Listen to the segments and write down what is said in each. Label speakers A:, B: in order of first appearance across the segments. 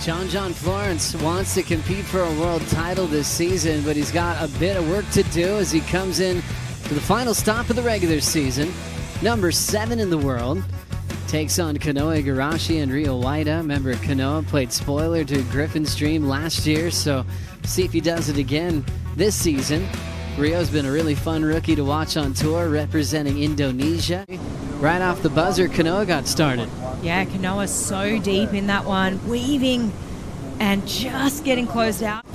A: J.Florence wants to compete for a world title this season, but he's got a bit of work to do as he comes in to the final stop of the regular season. Number 7 in the world. Takes on Kanoa Igarashi and Rio Waida. Remember, Kanoa played spoiler to Griffin's Dream last year, so see if he does it again this season. Rio's been a really fun rookie to watch on tour, representing Indonesia. Right off the buzzer, Kanoa got started.
B: Yeah, Kanoa's so deep in that one, weaving and just getting closed out.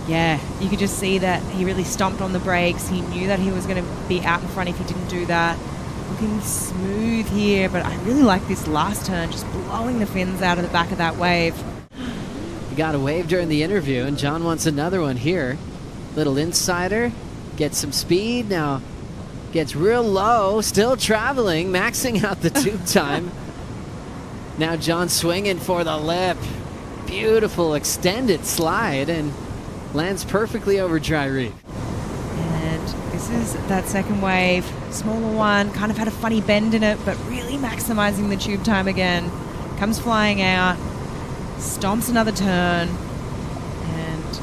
B: Yeah, you could just see that he really stomped on the brakes. He knew that he was going to be out in front if he didn't do that. Looking smooth here, but I really like this last turn, just blowing the fins out of the back of that wave.
A: He got a wave during the interview, and John wants another one here. Little insider, gets some speed, now gets real low, still traveling, maxing out the tube time. Now John swinging for the lip. Beautiful extended slide and lands perfectly over dry reef.
B: And this is that second wave, smaller one, kind of had a funny bend in it, but really maximizing the tube time again. Comes flying out, stomps another turn, and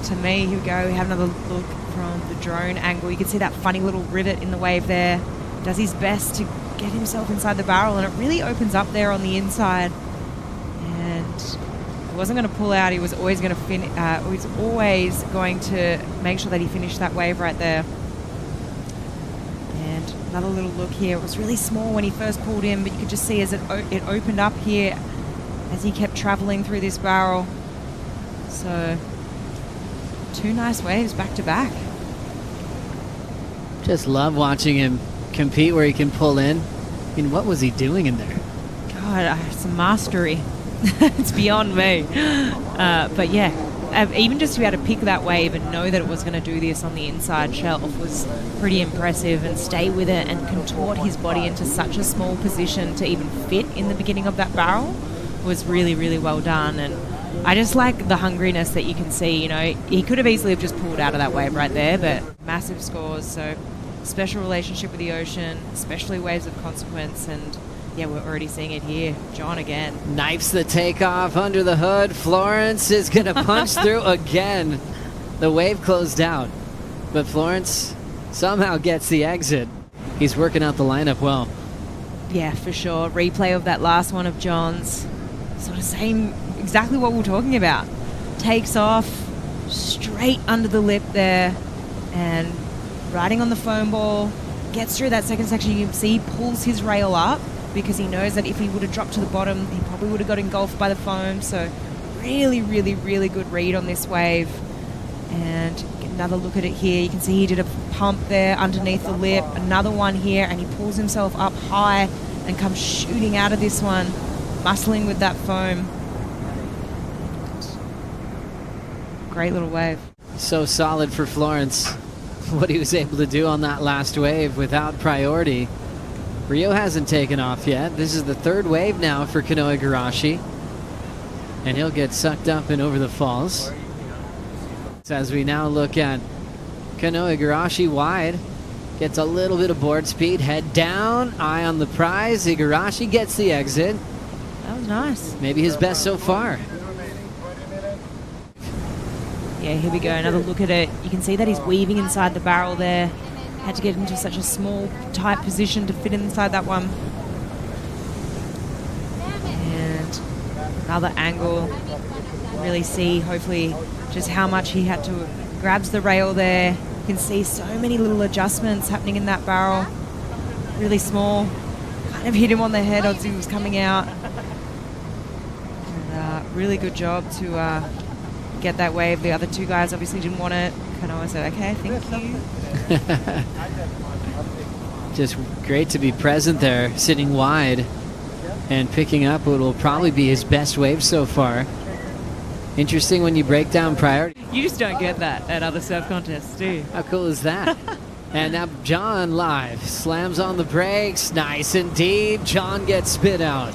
B: to me, here we go, we have another look from the drone angle. You can see that funny little rivet in the wave there. Does his best to get himself inside the barrel, and it really opens up there on the inside. And he wasn't going to pull out. He was always going to make sure that he finished that wave right there. And another little look here. It was really small when he first pulled in, but you could just see as it opened up here as he kept traveling through this barrel. So 2 nice waves back to back.
A: Just love watching him compete where he can pull in. I mean, what was he doing in there?
B: God, some mastery. It's beyond me. But yeah, even just to be able to pick that wave and know that it was going to do this on the inside shelf was pretty impressive, and stay with it and contort his body into such a small position to even fit in the beginning of that barrel was really, really well done. And I just like the hungriness that you can see. You know, he could have easily have just pulled out of that wave right there, but massive scores. So special relationship with the ocean, especially waves of consequence. And yeah, we're already seeing it here. John again.
A: Knifes the takeoff under the hood. Florence is going to punch through again. The wave closed out, but Florence somehow gets the exit. He's working out the lineup well.
B: Yeah, for sure. Replay of that last one of John's. Sort of saying exactly what we were talking about. Takes off straight under the lip there and riding on the foam ball. Gets through that second section. You can see he pulls his rail up because he knows that if he would have dropped to the bottom, he probably would have got engulfed by the foam. So really, really, really good read on this wave. And get another look at it here. You can see he did a pump there underneath the lip. Another one here, and he pulls himself up high and comes shooting out of this one, muscling with that foam. Great little wave. So
A: solid for Florence. What he was able to do on that last wave without priority. Rio hasn't taken off yet. This is the 3rd wave now for Kanoa Igarashi, and he'll get sucked up and over the falls. As we now look at Kanoa Igarashi wide, gets a little bit of board speed, head down, eye on the prize. Igarashi gets the exit.
B: That was nice.
A: Maybe his best so far.
B: Yeah, here we go. Another look at it. You can see that he's weaving inside the barrel there. Had to get into such a small, tight position to fit inside that one. And another angle. Really see, hopefully, just how much he had to grabs the rail there. You can see so many little adjustments happening in that barrel. Really small. Kind of hit him on the head as he was coming out. And, really good job to get that wave. The other 2 guys obviously didn't want it. Kanoa said, okay, thank you.
A: Just great to be present there, sitting wide and picking up what will probably be his best wave so far. Interesting when you break down priority.
B: You just don't get that at other surf contests, do you?
A: How cool is that? And now John live slams on the brakes, nice and deep. John gets spit out.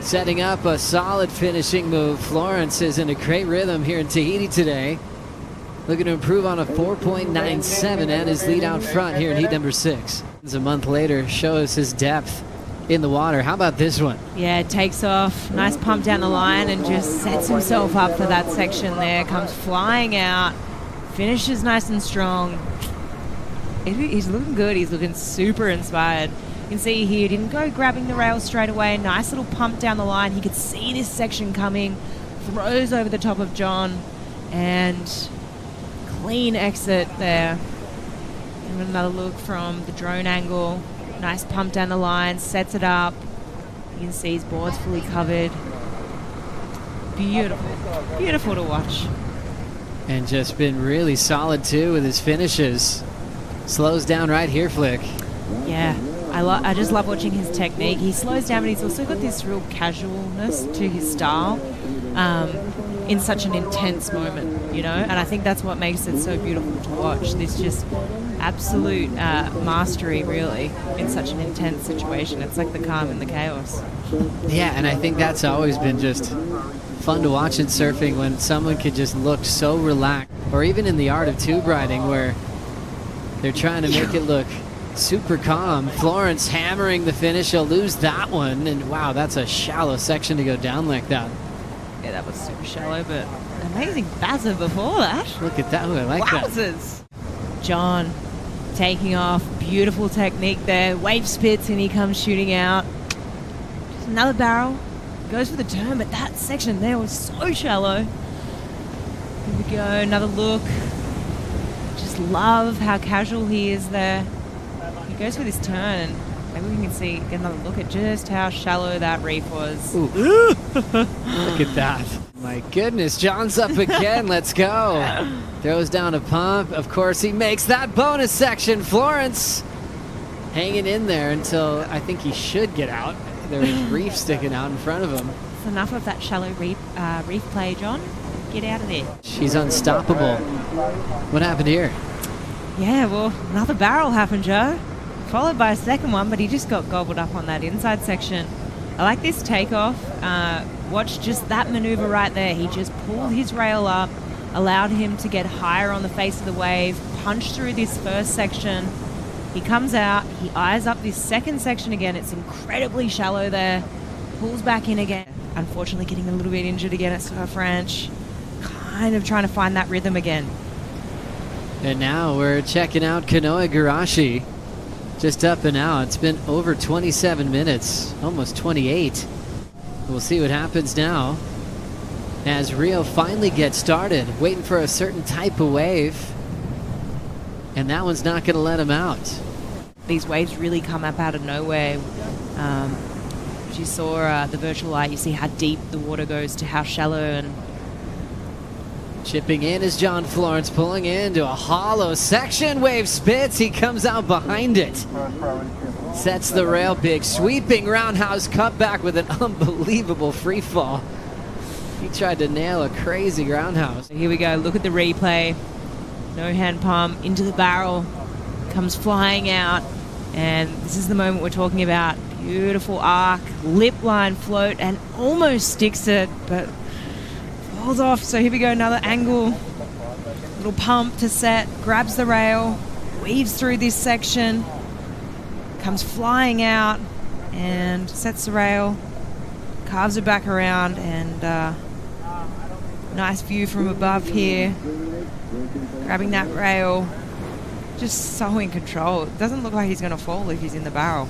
A: Setting up a solid finishing move. Florence is in a great rhythm here in Tahiti today. Looking to improve on a 4.97 and his lead out front here in heat number 6. A month later shows his depth in the water. How about this one?
B: Yeah, takes off. Nice pump down the line and just sets himself up for that section there. Comes flying out. Finishes nice and strong. He's looking good. He's looking super inspired. You can see here, didn't go grabbing the rail straight away. Nice little pump down the line. He could see this section coming. Throws over the top of John. And clean exit there. And another look from the drone angle. Nice pump down the line. Sets it up. You can see his board's fully covered. Beautiful. Beautiful to watch.
A: And just been really solid, too, with his finishes. Slows down right here, Flick.
B: Yeah. I just love watching his technique. He slows down, but he's also got this real casualness to his style in such an intense moment, you know? And I think that's what makes it so beautiful to watch. This just absolute mastery, really, in such an intense situation. It's like the calm and the chaos.
A: Yeah, and I think that's always been just fun to watch in surfing, when someone could just look so relaxed. Or even in the art of tube riding, where they're trying to make it look super calm. Florence hammering the finish. He'll lose that one. And wow, that's a shallow section to go down like that.
B: Yeah, that was super shallow, but an amazing buzzer before that.
A: Look at that. Ooh, I like
B: Wowzers. John taking off. Beautiful technique there. Wave spits and he comes shooting out. Just another barrel. Goes for the turn, but that section there was so shallow. Here we go. Another look. Just love how casual he is there. He goes for this turn, and maybe we can get another look at just how shallow that reef was.
A: Ooh. Look at that. My goodness, John's up again. Let's go. Throws down a pump. Of course, he makes that bonus section. Florence hanging in there until I think he should get out. There was reef sticking out in front of him.
B: It's enough of that shallow reef play, John. Get out of there.
A: She's unstoppable. What happened here?
B: Yeah, well, another barrel happened, Joe. Followed by a second one, but he just got gobbled up on that inside section. I like this takeoff. Watch just that maneuver right there. He just pulled his rail up, allowed him to get higher on the face of the wave, punched through this first section. He comes out, he eyes up this second section again. It's incredibly shallow there. Pulls back in again. Unfortunately getting a little bit injured again at Surf Ranch. Kind of trying to find that rhythm again.
A: And now we're checking out Kanoa Igarashi. Just up and out. It's been over 27 minutes, almost 28. We'll see what happens now as Rio finally gets started, waiting for a certain type of wave. And that one's not going to let him out.
B: These waves really come up out of nowhere. As you saw the virtual light, you see how deep the water goes to how shallow. And
A: chipping in is J.Florence, pulling into a hollow section. Wave spits. He comes out behind it. Sets the rail, big sweeping roundhouse cutback with an unbelievable free fall. He tried to nail a crazy roundhouse.
B: Here we go. Look at the replay. No hand pump into the barrel. Comes flying out. And this is the moment we're talking about. Beautiful arc, lip line float, and almost sticks it, but falls off. So here we go, another angle. Little pump to set, grabs the rail, weaves through this section, comes flying out, and sets the rail, carves it back around, and nice view from above here. Grabbing that rail, just so in control. It doesn't look like he's going to fall if he's in the barrel.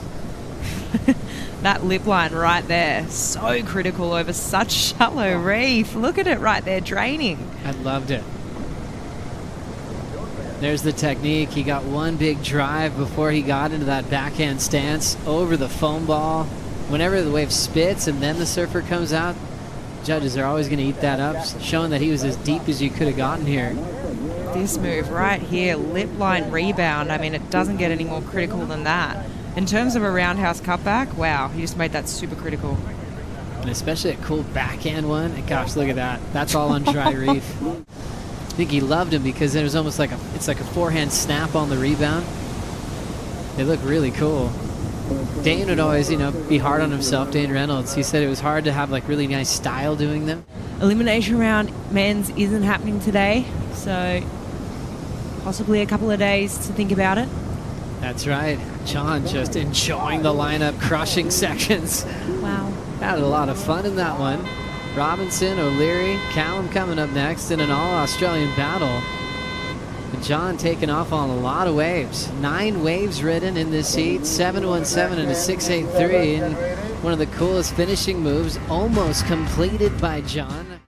B: That lip line right there, so critical over such shallow reef. Look at it right there, draining.
A: I loved it. There's the technique. He got one big drive before he got into that backhand stance over the foam ball. Whenever the wave spits and then the surfer comes out, judges are always going to eat that up, showing that he was as deep as you could have gotten here.
B: This move right here, lip line rebound, I mean, it doesn't get any more critical than that. In terms of a roundhouse cutback, wow, he just made that super critical.
A: And especially a cool backhand one. And gosh, look at that. That's all on dry reef. I think he loved him because it was almost like it's like a forehand snap on the rebound. They look really cool. Dane would always, be hard on himself, Dane Reynolds. He said it was hard to have like really nice style doing them.
B: Elimination round men's isn't happening today, so possibly a couple of days to think about it.
A: That's right. John just enjoying the lineup, crushing sections.
B: Wow.
A: Had a lot of fun in that one. Robinson, O'Leary, Callum coming up next in an all-Australian battle. And John taking off on a lot of waves. 9 waves ridden in this heat, 717 and a 683. And one of the coolest finishing moves almost completed by John.